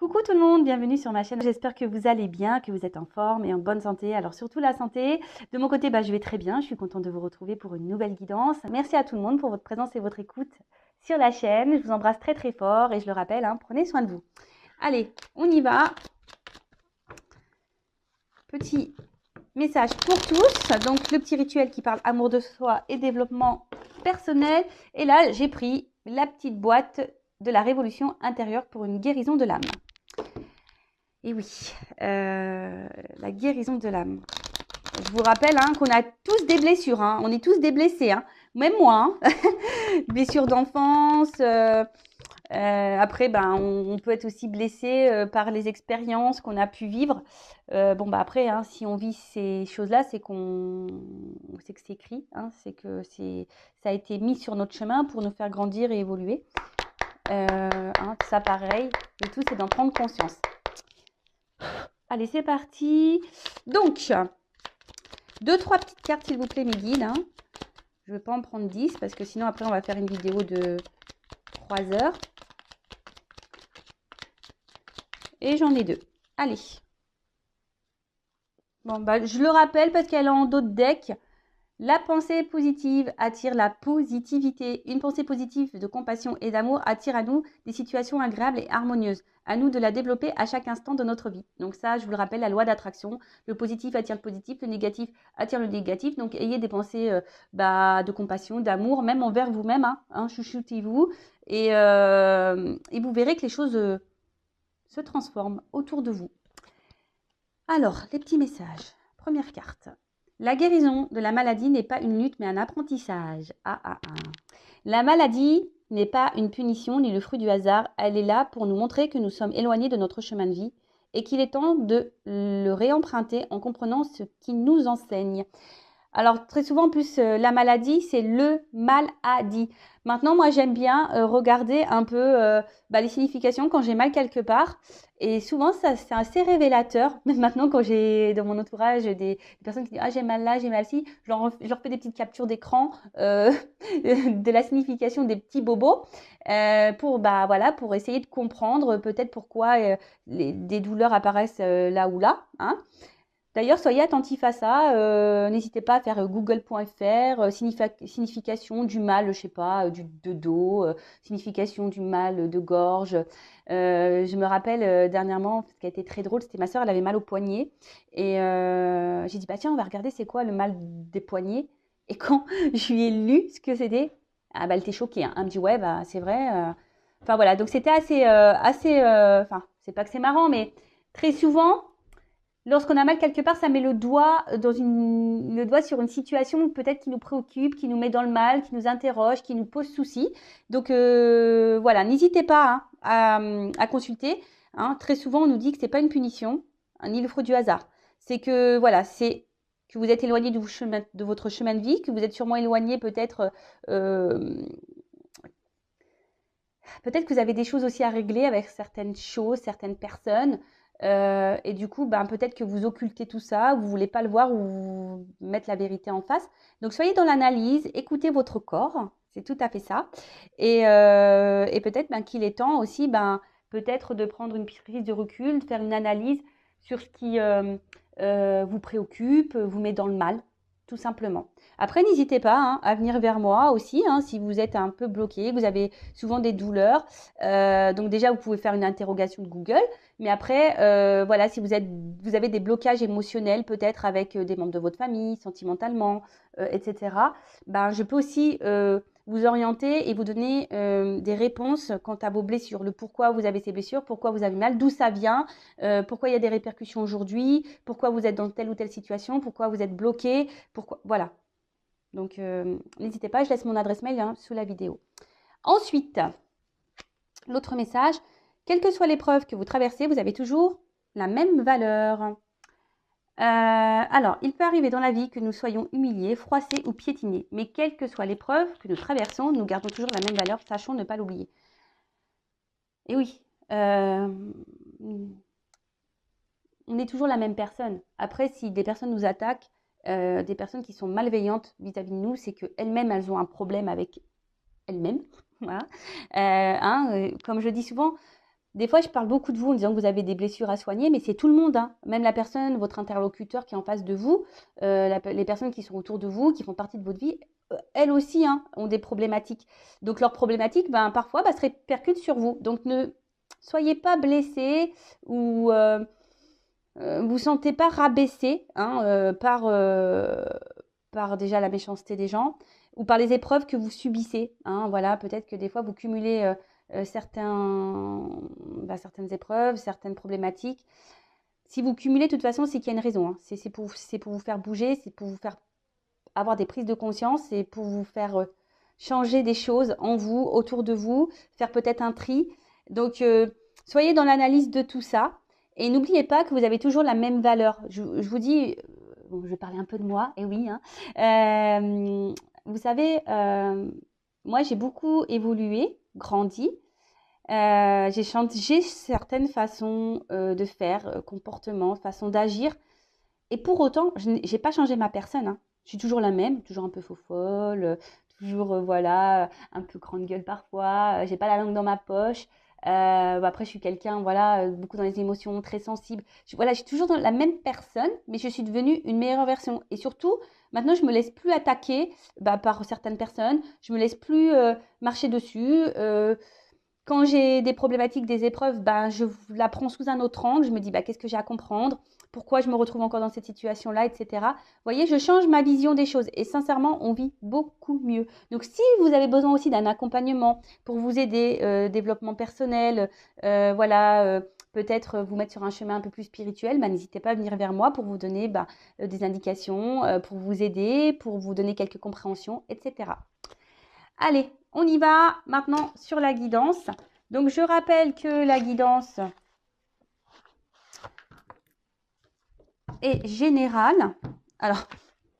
Coucou tout le monde, bienvenue sur ma chaîne. J'espère que vous allez bien, que vous êtes en forme et en bonne santé. Alors surtout la santé. De mon côté, je vais très bien. Je suis contente de vous retrouver pour une nouvelle guidance. Merci à tout le monde pour votre présence et votre écoute sur la chaîne. Je vous embrasse très très fort et je le rappelle, prenez soin de vous. Allez, on y va. Petit message pour tous. Donc le petit rituel qui parle amour de soi et développement personnel. Et là, j'ai pris la petite boîte de la révolution intérieure pour une guérison de l'âme. Et oui, la guérison de l'âme. Je vous rappelle qu'on a tous des blessures, on est tous des blessés, même moi. Blessures d'enfance, après, on peut être aussi blessé par les expériences qu'on a pu vivre. Après, si on vit ces choses-là, c'est que c'est écrit, c'est que ça a été mis sur notre chemin pour nous faire grandir et évoluer. Tout ça pareil, le tout c'est d'en prendre conscience. Allez, c'est parti. Donc, 2-3 petites cartes, s'il vous plaît, mes guides. Je ne vais pas en prendre 10 parce que sinon, après, on va faire une vidéo de 3 heures. Et j'en ai 2. Allez. Bon, je le rappelle parce qu'elle est en dos de deck. La pensée positive attire la positivité. Une pensée positive de compassion et d'amour attire à nous des situations agréables et harmonieuses. À nous de la développer à chaque instant de notre vie. Donc ça, je vous le rappelle, la loi d'attraction. Le positif attire le positif, le négatif attire le négatif. Donc ayez des pensées de compassion, d'amour, même envers vous-même. Chouchoutez-vous. Et vous verrez que les choses se transforment autour de vous. Alors, les petits messages. Première carte. La guérison de la maladie n'est pas une lutte, mais un apprentissage. La maladie n'est pas une punition ni le fruit du hasard. Elle est là pour nous montrer que nous sommes éloignés de notre chemin de vie et qu'il est temps de le réemprunter en comprenant ce qu'il nous enseigne. Alors, très souvent, en plus, la maladie, c'est le mal-a-dit. Maintenant, moi, j'aime bien regarder un peu les significations quand j'ai mal quelque part. Et souvent, ça, c'est assez révélateur. Même maintenant, quand j'ai dans mon entourage des personnes qui disent « Ah, j'ai mal là, j'ai mal ci », je leur fais des petites captures d'écran de la signification des petits bobos pour essayer de comprendre peut-être pourquoi des douleurs apparaissent là ou là. D'ailleurs, soyez attentifs à ça. N'hésitez pas à faire google.fr, signification du mal, je sais pas, de dos, signification du mal de gorge. Je me rappelle dernièrement, ce qui a été très drôle, c'était ma soeur, elle avait mal au poignet. Et j'ai dit, tiens, on va regarder c'est quoi le mal des poignets. Et quand je lui ai lu ce que c'était, elle était choquée. Elle me dit, ouais, c'est vrai. Enfin voilà, donc c'était assez, c'est pas que c'est marrant, mais très souvent, lorsqu'on a mal quelque part, ça met le doigt sur une situation peut-être qui nous préoccupe, qui nous met dans le mal, qui nous interroge, qui nous pose souci. Donc voilà, n'hésitez pas à consulter. Très souvent, on nous dit que c'est pas une punition, ni le fruit du hasard. C'est que voilà, c'est que vous êtes éloigné de votre chemin de vie, que vous êtes sûrement éloigné peut-être que vous avez des choses aussi à régler avec certaines choses, certaines personnes. Et du coup, peut-être que vous occultez tout ça, vous ne voulez pas le voir ou vous mettre la vérité en face. Donc, soyez dans l'analyse, écoutez votre corps, c'est tout à fait ça. Et peut-être qu'il est temps aussi, peut-être de prendre une prise de recul, de faire une analyse sur ce qui vous préoccupe, vous met dans le mal, tout simplement. Après, n'hésitez pas à venir vers moi aussi, si vous êtes un peu bloqué, vous avez souvent des douleurs. Donc déjà, vous pouvez faire une interrogation de Google. Mais après, si vous avez des blocages émotionnels, peut-être avec des membres de votre famille, sentimentalement, etc., je peux aussi vous orienter et vous donner des réponses quant à vos blessures, le pourquoi vous avez ces blessures, pourquoi vous avez mal, d'où ça vient, pourquoi il y a des répercussions aujourd'hui, pourquoi vous êtes dans telle ou telle situation, pourquoi vous êtes bloqué, pourquoi, voilà. Donc, n'hésitez pas, je laisse mon adresse mail sous la vidéo. Ensuite, l'autre message, quelle que soit l'épreuve que vous traversez, vous avez toujours la même valeur. Alors, il peut arriver dans la vie que nous soyons humiliés, froissés ou piétinés. Mais quelle que soit l'épreuve que nous traversons, nous gardons toujours la même valeur. Sachons ne pas l'oublier. Et oui, on est toujours la même personne. Après, si des personnes nous attaquent, des personnes qui sont malveillantes vis-à-vis de nous, c'est qu'elles-mêmes, elles ont un problème avec elles-mêmes. Voilà. Comme je dis souvent, des fois, je parle beaucoup de vous en disant que vous avez des blessures à soigner, mais c'est tout le monde, hein. Même la personne, votre interlocuteur qui est en face de vous, les personnes qui sont autour de vous, qui font partie de votre vie, elles aussi, hein, ont des problématiques. Donc, leurs problématiques, ben, parfois, se répercutent sur vous. Donc, ne soyez pas blessés ou vous sentez pas rabaissé, hein, par déjà la méchanceté des gens ou par les épreuves que vous subissez, hein. Voilà, peut-être que des fois, vous cumulez certaines épreuves, certaines problématiques. Si vous cumulez, de toute façon, c'est qu'il y a une raison, hein. C'est pour vous faire bouger, c'est pour vous faire avoir des prises de conscience, c'est pour vous faire changer des choses en vous, autour de vous, faire peut-être un tri. Donc, soyez dans l'analyse de tout ça. Et n'oubliez pas que vous avez toujours la même valeur. Je vous dis, bon, je vais parler un peu de moi, et oui, hein. Vous savez, moi, j'ai beaucoup évolué, grandi. J'ai changé certaines façons de faire, comportements, façons d'agir. Et pour autant, je n'ai pas changé ma personne, hein. Je suis toujours la même, toujours un peu faux-folle, toujours, voilà, un peu grande gueule parfois. J'ai pas la langue dans ma poche. Après, je suis quelqu'un, voilà, beaucoup dans les émotions, très sensible. Voilà, je suis toujours la même personne, mais je suis devenue une meilleure version. Et surtout, maintenant, je me laisse plus attaquer par certaines personnes. Je me laisse plus marcher dessus. Quand j'ai des problématiques, des épreuves, je la prends sous un autre angle. Je me dis, qu'est-ce que j'ai à comprendre? Pourquoi je me retrouve encore dans cette situation-là, etc. Vous voyez, je change ma vision des choses. Et sincèrement, on vit beaucoup mieux. Donc, si vous avez besoin aussi d'un accompagnement pour vous aider, développement personnel, voilà, peut-être vous mettre sur un chemin un peu plus spirituel, n'hésitez pas à venir vers moi pour vous donner des indications, pour vous aider, pour vous donner quelques compréhensions, etc. Allez, on y va maintenant sur la guidance. Donc, je rappelle que la guidance est générale. Alors,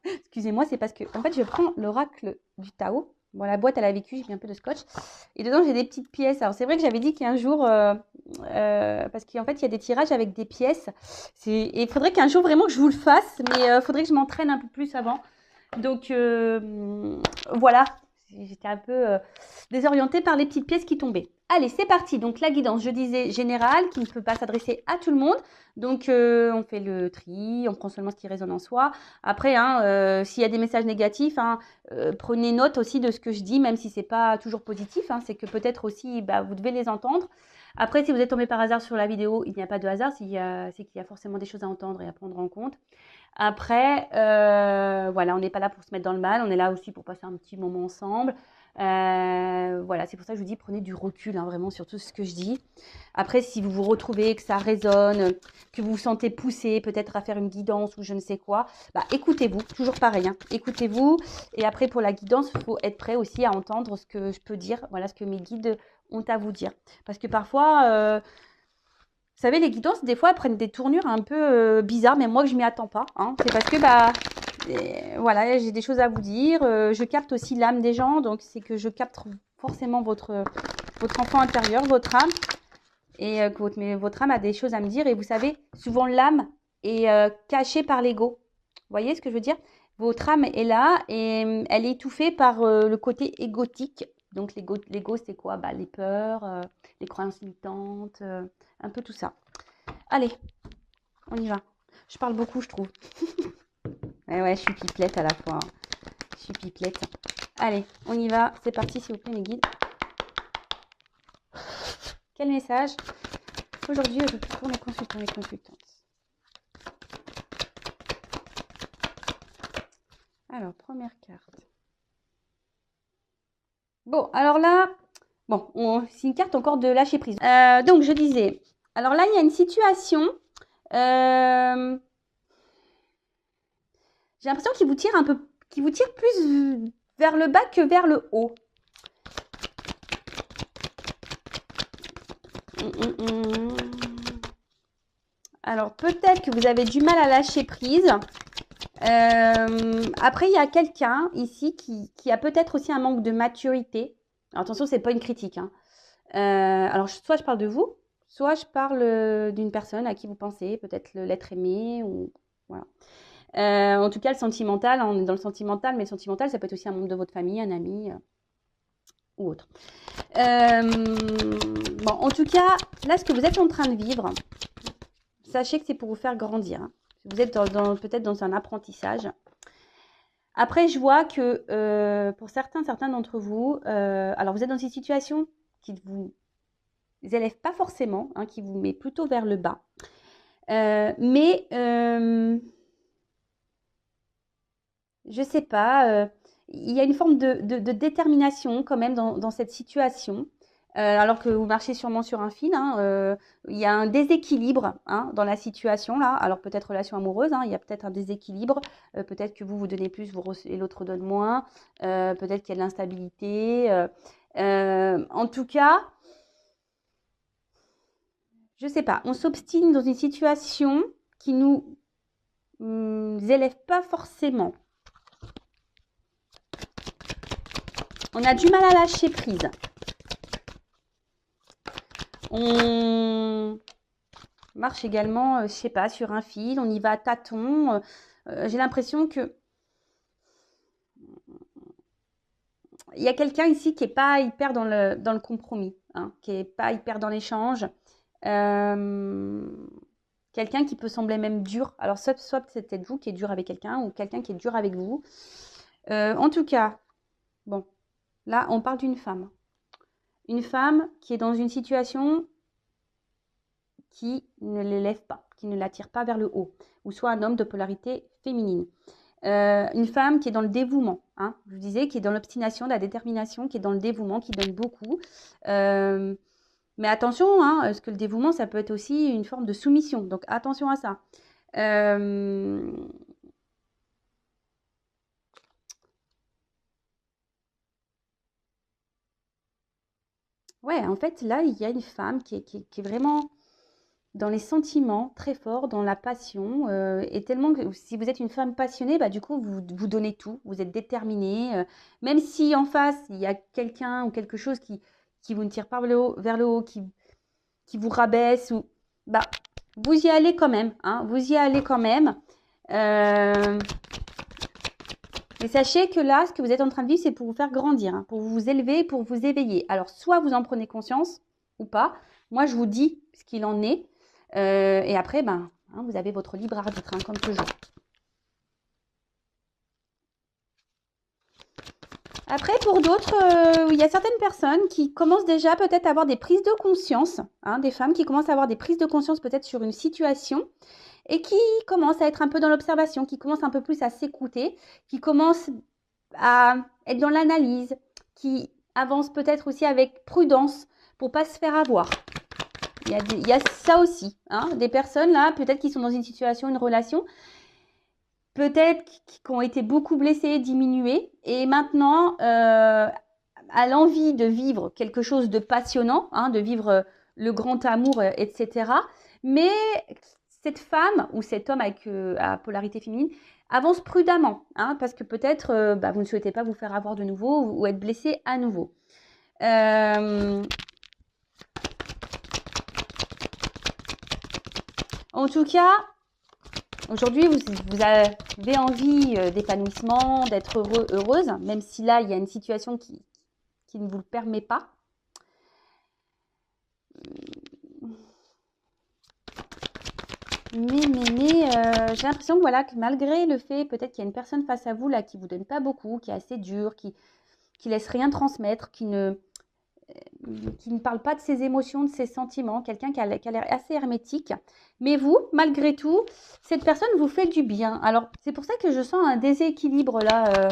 excusez-moi, c'est parce que, en fait, je prends l'oracle du Tao. Bon, la boîte, elle a vécu, j'ai mis un peu de scotch. Et dedans, j'ai des petites pièces. Alors, c'est vrai que j'avais dit qu'un jour, parce qu'en fait, il y a des tirages avec des pièces. Et il faudrait qu'un jour, vraiment, que je vous le fasse. Mais il faudrait que je m'entraîne un peu plus avant. Donc, voilà. J'étais un peu désorientée par les petites pièces qui tombaient. Allez, c'est parti. Donc, la guidance, je disais générale, qui ne peut pas s'adresser à tout le monde. Donc, on fait le tri, on prend seulement ce qui résonne en soi. Après, hein, s'il y a des messages négatifs, hein, prenez note aussi de ce que je dis, même si ce n'est pas toujours positif. Hein, c'est que peut-être aussi, vous devez les entendre. Après, si vous êtes tombé par hasard sur la vidéo, il n'y a pas de hasard, c'est qu'il y a forcément des choses à entendre et à prendre en compte. Après, voilà, on n'est pas là pour se mettre dans le mal, on est là aussi pour passer un petit moment ensemble. Voilà, c'est pour ça que je vous dis, prenez du recul, hein, vraiment, sur tout ce que je dis. Après, si vous vous retrouvez, que ça résonne, que vous vous sentez poussé peut-être à faire une guidance ou je ne sais quoi, écoutez-vous, toujours pareil, hein, écoutez-vous. Et après, pour la guidance, il faut être prêt aussi à entendre ce que je peux dire, voilà, ce que mes guides ont à vous dire. Parce que parfois... vous savez, les guidances, des fois, elles prennent des tournures un peu bizarres, mais moi, que je m'y attends pas, hein. C'est parce que, voilà, j'ai des choses à vous dire. Je capte aussi l'âme des gens, donc c'est que je capte forcément votre enfant intérieur, votre âme, et que votre âme a des choses à me dire. Et vous savez, souvent, l'âme est cachée par l'ego. Vous voyez ce que je veux dire? Votre âme est là et elle est étouffée par le côté égotique. Donc, l'ego, c'est quoi? Les peurs, les croyances limitantes, un peu tout ça. Allez, on y va. Je parle beaucoup, je trouve. Ouais, je suis pipelette à la fois, hein. Je suis pipelette. Allez, on y va. C'est parti, s'il vous plaît, mes guides. Quel message aujourd'hui pour mes consultants et consultantes? Alors, première carte. Bon, alors là, c'est une carte encore de lâcher prise. Donc, je disais, alors là, il y a une situation. J'ai l'impression qu'il vous tire plus vers le bas que vers le haut. Alors, peut-être que vous avez du mal à lâcher prise. Après, il y a quelqu'un ici qui a peut-être aussi un manque de maturité. Alors, attention, c'est pas une critique, hein. Alors, soit je parle de vous, soit je parle d'une personne à qui vous pensez, peut-être l'être aimé, ou voilà. En tout cas, le sentimental, on est dans le sentimental, mais le sentimental, ça peut être aussi un membre de votre famille, un ami. ou autre. Bon, en tout cas, là, ce que vous êtes en train de vivre, sachez que c'est pour vous faire grandir. Hein. Vous êtes peut-être dans un apprentissage. Après, je vois que pour certains d'entre vous, alors vous êtes dans une situation qui ne vous élève pas forcément, hein, qui vous met plutôt vers le bas. Mais je sais pas, il y a une forme de détermination quand même dans cette situation. Alors que vous marchez sûrement sur un fil, hein, il y a un déséquilibre hein, dans la situation là. Alors peut-être relation amoureuse, hein, il y a peut-être un déséquilibre. Peut-être que vous donnez plus et l'autre donne moins. Peut-être qu'il y a de l'instabilité. En tout cas, je sais pas. On s'obstine dans une situation qui nous élève pas forcément. On a du mal à lâcher prise. On marche également, je sais pas, sur un fil, on y va à tâtons. J'ai l'impression que il y a quelqu'un ici qui n'est pas hyper dans le compromis, hein, qui n'est pas hyper dans l'échange. Quelqu'un qui peut sembler même dur. Alors, soit c'est peut-être vous qui êtes dur avec quelqu'un ou quelqu'un qui est dur avec vous. En tout cas, bon, là, on parle d'une femme. Une femme qui est dans une situation qui ne l'élève pas, qui ne l'attire pas vers le haut, ou soit un homme de polarité féminine. Une femme qui est dans le dévouement, hein, je vous disais, qui est dans l'obstination, la détermination, qui est dans le dévouement, qui donne beaucoup. Mais attention, hein, parce que le dévouement, ça peut être aussi une forme de soumission, donc attention à ça. Ouais, en fait, là, il y a une femme qui est vraiment dans les sentiments très forts, dans la passion, et tellement que si vous êtes une femme passionnée, bah, du coup, vous donnez tout, vous êtes déterminée, même si en face, il y a quelqu'un ou quelque chose qui vous ne tire pas vers le haut, qui vous rabaisse, ou, bah, vous y allez quand même, hein, vous y allez quand même. Mais sachez que là, ce que vous êtes en train de vivre, c'est pour vous faire grandir, hein, pour vous élever, pour vous éveiller. Alors, soit vous en prenez conscience ou pas. Moi, je vous dis ce qu'il en est. Et après, ben, hein, vous avez votre libre arbitre, hein, comme toujours. Après, pour d'autres, il y a certaines personnes qui commencent déjà peut-être à avoir des prises de conscience, hein, des femmes qui commencent à avoir des prises de conscience peut-être sur une situation et qui commencent à être un peu dans l'observation, qui commencent un peu plus à s'écouter, qui commencent à être dans l'analyse, qui avancent peut-être aussi avec prudence pour ne pas se faire avoir. Il y a ça aussi, hein, des personnes là, peut-être qui sont dans une situation, une relation, peut-être qui ont été beaucoup blessées, diminuées, et maintenant à l'envie de vivre quelque chose de passionnant, hein, de vivre le grand amour, etc. Mais cette femme ou cet homme à polarité féminine avance prudemment, hein, parce que peut-être vous ne souhaitez pas vous faire avoir de nouveau ou être blessé à nouveau. En tout cas, aujourd'hui, vous avez envie d'épanouissement, d'être heureuse, même si là, il y a une situation qui ne vous le permet pas. Mais j'ai l'impression que, voilà, que malgré le fait peut-être qu'il y a une personne face à vous là qui ne vous donne pas beaucoup, qui est assez dure, qui laisse rien transmettre, qui ne parle pas de ses émotions, de ses sentiments, quelqu'un qui a l'air assez hermétique. Mais vous, malgré tout, cette personne vous fait du bien. Alors, c'est pour ça que je sens un déséquilibre là.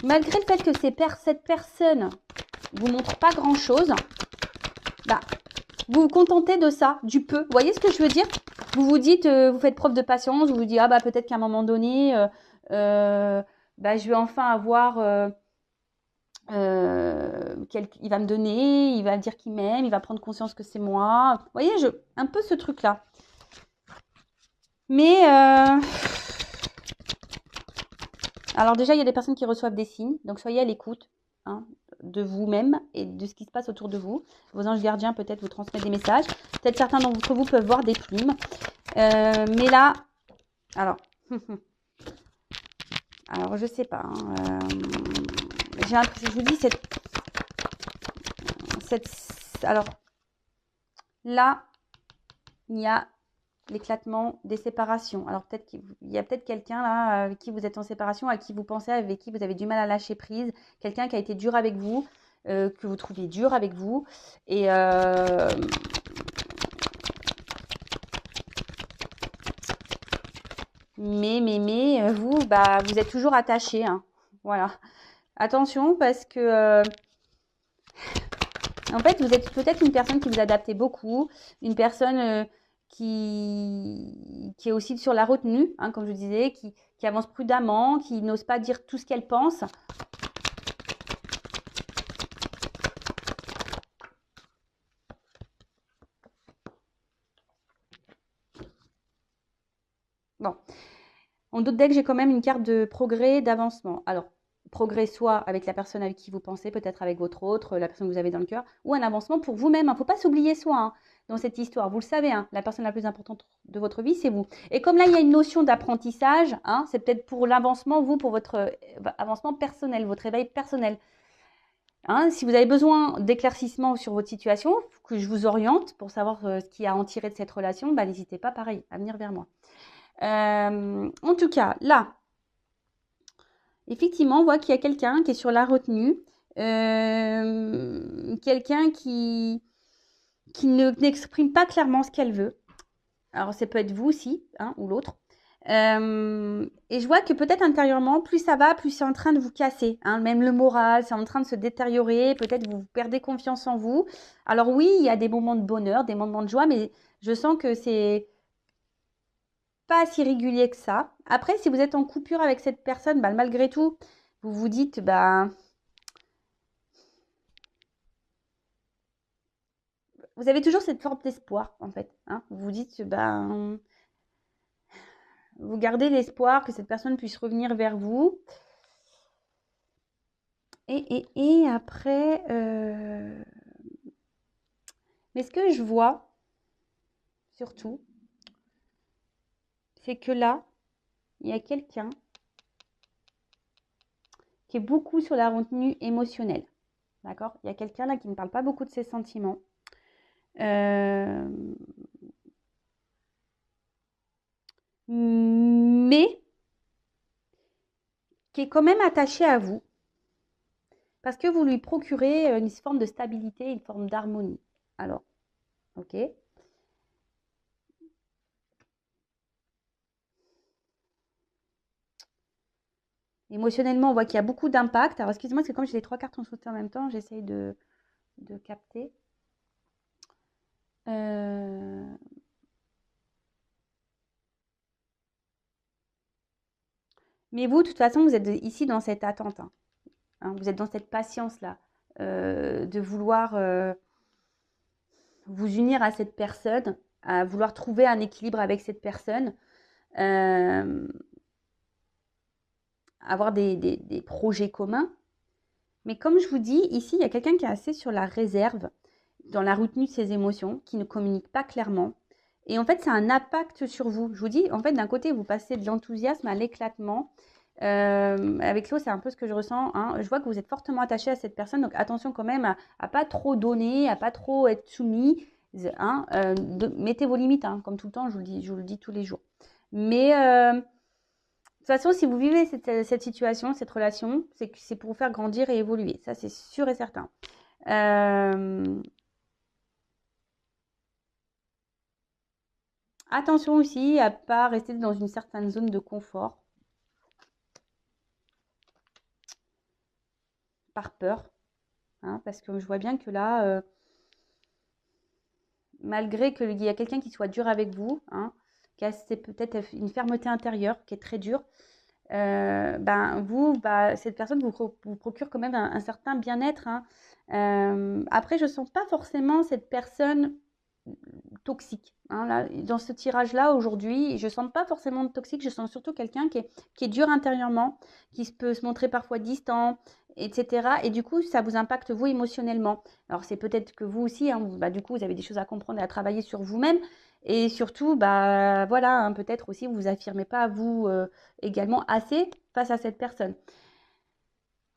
Malgré le fait que cette personne ne vous montre pas grand-chose, bah, vous vous contentez de ça, du peu. Vous voyez ce que je veux dire? Vous vous dites, vous faites preuve de patience, vous vous dites, ah bah peut-être qu'à un moment donné, je vais enfin avoir... il va me donner, il va dire qu'il m'aime, il va prendre conscience que c'est moi. Vous voyez, un peu ce truc-là. Mais, alors déjà, il y a des personnes qui reçoivent des signes, donc soyez à l'écoute, hein, de vous-même et de ce qui se passe autour de vous. Vos anges gardiens peut-être vous transmettent des messages. Peut-être certains d'entre vous peuvent voir des plumes. Mais là, alors, alors je sais pas. J'ai l'impression, je vous dis, alors, là, il y a l'éclatement des séparations. Alors, peut-être qu'il y a peut-être quelqu'un là avec qui vous êtes en séparation, à qui vous pensez, avec qui vous avez du mal à lâcher prise. Quelqu'un qui a été dur avec vous, que vous trouviez dur avec vous. Et mais vous, bah, vous êtes toujours attaché, hein. Voilà. Attention parce que en fait, vous êtes peut-être une personne qui vous adaptez beaucoup, une personne qui est aussi sur la retenue, hein, comme je disais, qui avance prudemment, qui n'ose pas dire tout ce qu'elle pense. Bon, en d'autres decks, j'ai quand même une carte de progrès, d'avancement. Alors, progrès soit avec la personne avec qui vous pensez, peut-être avec votre autre, la personne que vous avez dans le cœur, ou un avancement pour vous-même. Il ne faut pas s'oublier soi, hein, dans cette histoire. Vous le savez, hein, la personne la plus importante de votre vie, c'est vous. Et comme là, il y a une notion d'apprentissage, hein, c'est peut-être pour l'avancement, vous, pour votre avancement personnel, votre éveil personnel. Hein, si vous avez besoin d'éclaircissement sur votre situation, que je vous oriente pour savoir ce qu'il y a à en tirer de cette relation, bah, n'hésitez pas, pareil, à venir vers moi. En tout cas, là, effectivement, on voit qu'il y a quelqu'un qui est sur la retenue, quelqu'un qui n'exprime pas clairement ce qu'elle veut. Alors, ça peut être vous aussi, hein, ou l'autre. Et je vois que peut-être intérieurement, plus ça va, plus c'est en train de vous casser. Hein, même le moral, c'est en train de se détériorer. Peut-être vous perdez confiance en vous. Alors oui, il y a des moments de bonheur, des moments de joie, mais je sens que c'est pas si régulier que ça. Après, si vous êtes en coupure avec cette personne, bah, malgré tout, vous vous dites, bah, vous avez toujours cette forme d'espoir, en fait. Hein. Vous vous dites, bah, vous gardez l'espoir que cette personne puisse revenir vers vous. Et après, mais ce que je vois, surtout, c'est que là, il y a quelqu'un qui est beaucoup sur la retenue émotionnelle. D'accord? Il y a quelqu'un là qui ne parle pas beaucoup de ses sentiments. Mais qui est quand même attaché à vous. Parce que vous lui procurez une forme de stabilité, une forme d'harmonie. Alors, ok. Émotionnellement, on voit qu'il y a beaucoup d'impact. Alors, excusez-moi, parce que comme j'ai les trois cartes en sauté en même temps, j'essaye de capter. Mais vous, de toute façon, vous êtes ici dans cette attente. Hein. Vous êtes dans cette patience-là de vouloir vous unir à cette personne, à vouloir trouver un équilibre avec cette personne, avoir des projets communs. Mais comme je vous dis, ici, il y a quelqu'un qui est assez sur la réserve, dans la retenue de ses émotions, qui ne communique pas clairement. Et en fait, ça a un impact sur vous. Je vous dis, en fait, d'un côté, vous passez de l'enthousiasme à l'éclatement. Avec l'eau, c'est un peu ce que je ressens. Hein. Je vois que vous êtes fortement attaché à cette personne, donc attention quand même à pas trop donner, à pas trop être soumis. Hein. Mettez vos limites, hein, comme tout le temps, je vous le dis tous les jours. Mais de toute façon, si vous vivez cette situation, cette relation, c'est pour vous faire grandir et évoluer. Ça, c'est sûr et certain. Attention aussi à ne pas rester dans une certaine zone de confort. Par peur. Hein, parce que je vois bien que là, malgré qu'il y a quelqu'un qui soit dur avec vous, hein, qui a peut-être une fermeté intérieure qui est très dure, cette personne vous procure quand même un certain bien-être. Hein. Après, je ne sens pas forcément cette personne toxique. Hein, là, dans ce tirage-là, aujourd'hui, je ne sens pas forcément de toxique, je sens surtout quelqu'un qui est dur intérieurement, qui peut se montrer parfois distant, etc. Et du coup, ça vous impacte vous émotionnellement. Alors, c'est peut-être que vous aussi, hein, du coup, vous avez des choses à comprendre et à travailler sur vous-même. Et surtout, voilà, hein, peut-être aussi, vous ne vous affirmez pas vous également assez face à cette personne.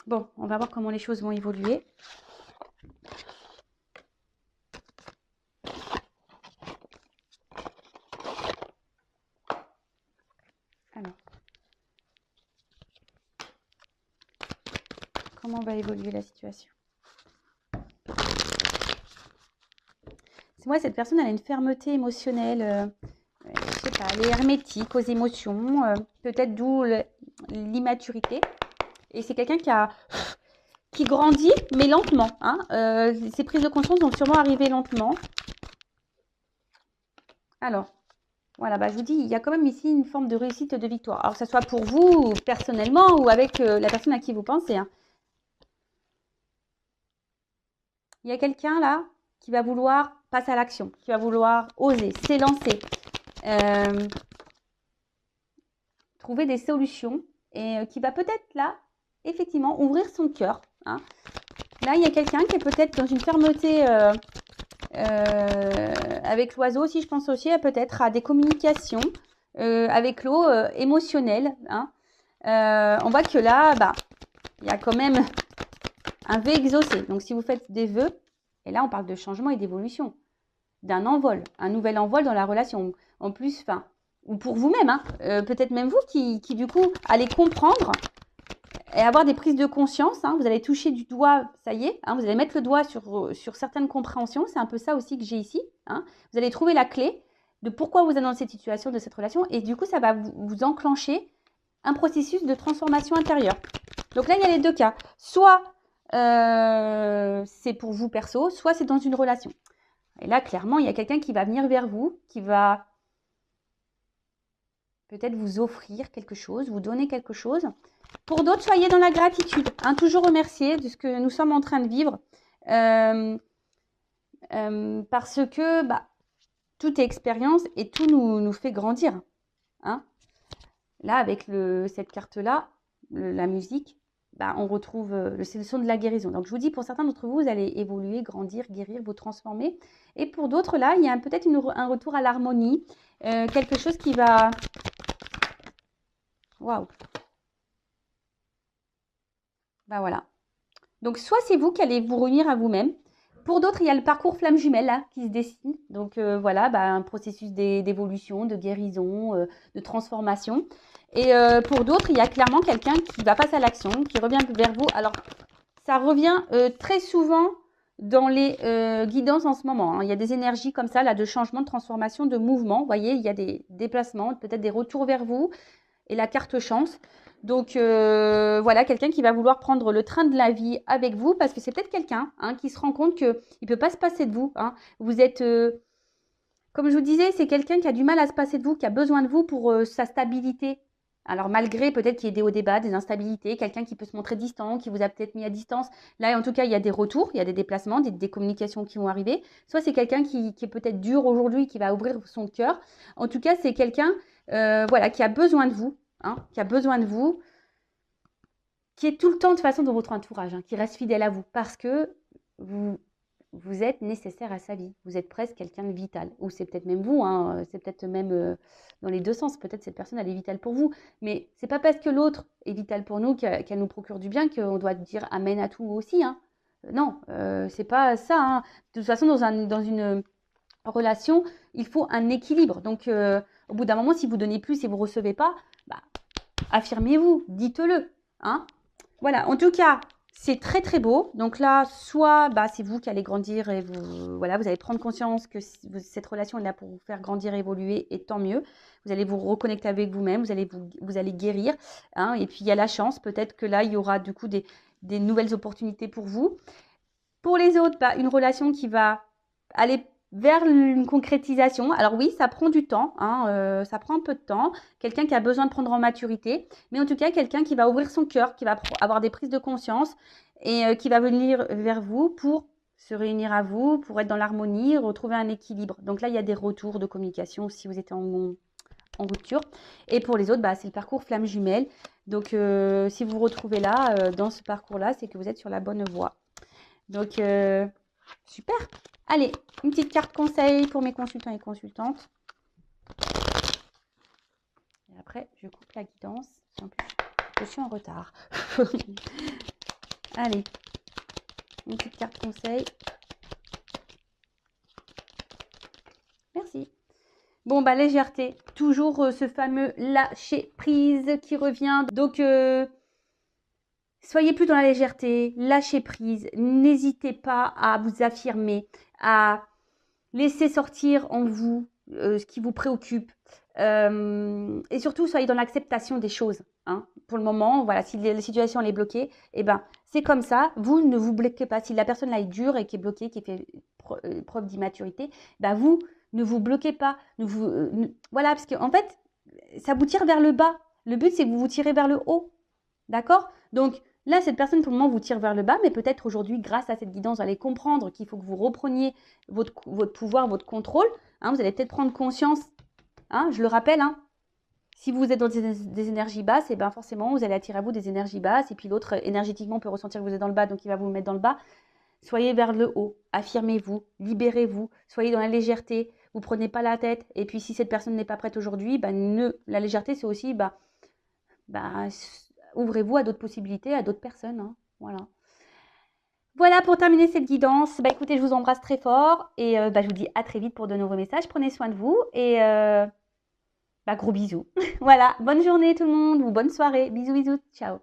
Bon, on va voir comment les choses vont évoluer. comment va évoluer la situation? C'est moi, cette personne, elle a une fermeté émotionnelle. Je sais pas, elle est hermétique aux émotions, peut-être d'où l'immaturité. Et c'est quelqu'un qui grandit, mais lentement. Hein. Ses prises de conscience vont sûrement arriver lentement. Alors, voilà, bah, je vous dis, il y a quand même ici une forme de réussite, de victoire. Alors que ce soit pour vous, personnellement, ou avec la personne à qui vous pensez. Hein. Il y a quelqu'un là qui va vouloir passer à l'action, qui va vouloir oser, s'élancer, trouver des solutions et qui va peut-être là, effectivement, ouvrir son cœur. Hein. Là, il y a quelqu'un qui est peut-être dans une fermeté avec l'oiseau aussi, je pense aussi peut-être à des communications avec l'eau émotionnelle. Hein. On voit que là, bah, il y a quand même un vœu exaucé. Donc, si vous faites des vœux, et là, on parle de changement et d'évolution, d'un envol, un nouvel envol dans la relation. En plus, enfin, ou pour vous-même, hein, peut-être même vous qui, du coup, allez comprendre et avoir des prises de conscience. Hein, vous allez toucher du doigt, ça y est, hein, vous allez mettre le doigt sur certaines compréhensions. C'est un peu ça aussi que j'ai ici. Hein. Vous allez trouver la clé de pourquoi vous êtes dans cette situation, de cette relation. Et du coup, ça va vous enclencher un processus de transformation intérieure. Donc là, il y a les deux cas. Soit c'est pour vous perso, soit c'est dans une relation. Et là, clairement, il y a quelqu'un qui va venir vers vous, qui va peut-être vous offrir quelque chose, vous donner quelque chose. Pour d'autres, soyez dans la gratitude. Hein, toujours remercier de ce que nous sommes en train de vivre. Parce que bah, toute expérience et tout nous fait grandir. Hein. Là, avec cette carte-là, la musique, bah, on retrouve c'est le son de la guérison. Donc, je vous dis, pour certains d'entre vous, vous allez évoluer, grandir, guérir, vous transformer. Et pour d'autres, là, il y a peut-être un retour à l'harmonie, quelque chose qui va... Waouh! Ben voilà. Donc, soit c'est vous qui allez vous réunir à vous-même. Pour d'autres, il y a le parcours flamme jumelle là, qui se dessine. Donc, voilà, bah, un processus d'évolution, de guérison, de transformation. Et pour d'autres, il y a clairement quelqu'un qui va passer à l'action, qui revient vers vous. Alors, ça revient très souvent dans les guidances en ce moment. Hein. Il y a des énergies comme ça, là, de changement, de transformation, de mouvement. Vous voyez, il y a des déplacements, peut-être des retours vers vous. Et la carte chance. Donc, voilà, quelqu'un qui va vouloir prendre le train de la vie avec vous parce que c'est peut-être quelqu'un hein, qui se rend compte qu'il ne peut pas se passer de vous. Hein. Vous êtes... comme je vous disais, c'est quelqu'un qui a du mal à se passer de vous, qui a besoin de vous pour sa stabilité. Alors malgré peut-être qu'il y ait des hauts débats, des instabilités, quelqu'un qui peut se montrer distant, qui vous a peut-être mis à distance. Là, en tout cas, il y a des retours, il y a des déplacements, des communications qui vont arriver. Soit c'est quelqu'un qui est peut-être dur aujourd'hui, qui va ouvrir son cœur. En tout cas, c'est quelqu'un voilà, qui a besoin de vous, hein, qui a besoin de vous, qui est tout le temps de toute façon dans votre entourage, hein, qui reste fidèle à vous parce que vous êtes nécessaire à sa vie. Vous êtes presque quelqu'un de vital. Ou c'est peut-être même vous, hein, c'est peut-être même dans les deux sens. Peut-être cette personne, elle est vitale pour vous. Mais c'est pas parce que l'autre est vital pour nous qu'elle nous procure du bien qu'on doit dire amen à tout aussi. Hein. Non, c'est pas ça. Hein. De toute façon, dans une relation, il faut un équilibre. Donc, au bout d'un moment, si vous donnez plus et vous recevez pas, bah, affirmez-vous, dites-le. Hein. Voilà, en tout cas, c'est très très beau. Donc là, soit bah, c'est vous qui allez grandir et vous allez prendre conscience que cette relation est là pour vous faire grandir, évoluer et tant mieux. Vous allez vous reconnecter avec vous-même, vous allez guérir. Hein, et puis il y a la chance, peut-être que là, il y aura du coup des nouvelles opportunités pour vous. Pour les autres, bah, une relation qui va aller vers une concrétisation. Alors oui, ça prend du temps, hein, ça prend un peu de temps. Quelqu'un qui a besoin de prendre en maturité, mais en tout cas, quelqu'un qui va ouvrir son cœur, qui va avoir des prises de conscience et qui va venir vers vous pour se réunir à vous, pour être dans l'harmonie, retrouver un équilibre. Donc là, il y a des retours de communication si vous êtes en rupture. Et pour les autres, bah, c'est le parcours flamme jumelle. Donc si vous vous retrouvez là, dans ce parcours-là, c'est que vous êtes sur la bonne voie. Donc, super. Allez, une petite carte conseil pour mes consultants et consultantes. Et après, je coupe la guidance. En plus, je suis en retard. Allez, une petite carte conseil. Merci. Bon, bah, légèreté. Toujours ce fameux lâcher prise qui revient. Donc, Soyez plus dans la légèreté, lâchez prise, n'hésitez pas à vous affirmer, à laisser sortir en vous ce qui vous préoccupe. Et surtout, soyez dans l'acceptation des choses. Hein. Pour le moment, voilà, si la situation elle est bloquée, eh ben, c'est comme ça. Vous ne vous bloquez pas. Si la personne là est dure et qui est bloquée, qui fait preuve d'immaturité, ben vous ne vous bloquez pas. Voilà, parce qu'en fait, ça vous tire vers le bas. Le but, c'est que vous vous tirez vers le haut. D'accord? Donc là, cette personne, pour le moment, vous tire vers le bas, mais peut-être aujourd'hui, grâce à cette guidance, vous allez comprendre qu'il faut que vous repreniez votre pouvoir, votre contrôle. Hein, vous allez peut-être prendre conscience, hein, je le rappelle, hein, si vous êtes dans des énergies basses, et ben forcément, vous allez attirer à vous des énergies basses, et puis l'autre, énergétiquement, peut ressentir que vous êtes dans le bas, donc il va vous mettre dans le bas. Soyez vers le haut, affirmez-vous, libérez-vous, soyez dans la légèreté, vous prenez pas la tête, et puis si cette personne n'est pas prête aujourd'hui, ben, la légèreté, c'est aussi, ouvrez-vous à d'autres possibilités, à d'autres personnes. Hein. Voilà. Voilà pour terminer cette guidance. Écoutez, je vous embrasse très fort et je vous dis à très vite pour de nouveaux messages. Prenez soin de vous et gros bisous. Voilà, bonne journée tout le monde ou bonne soirée. Bisous, bisous. Ciao.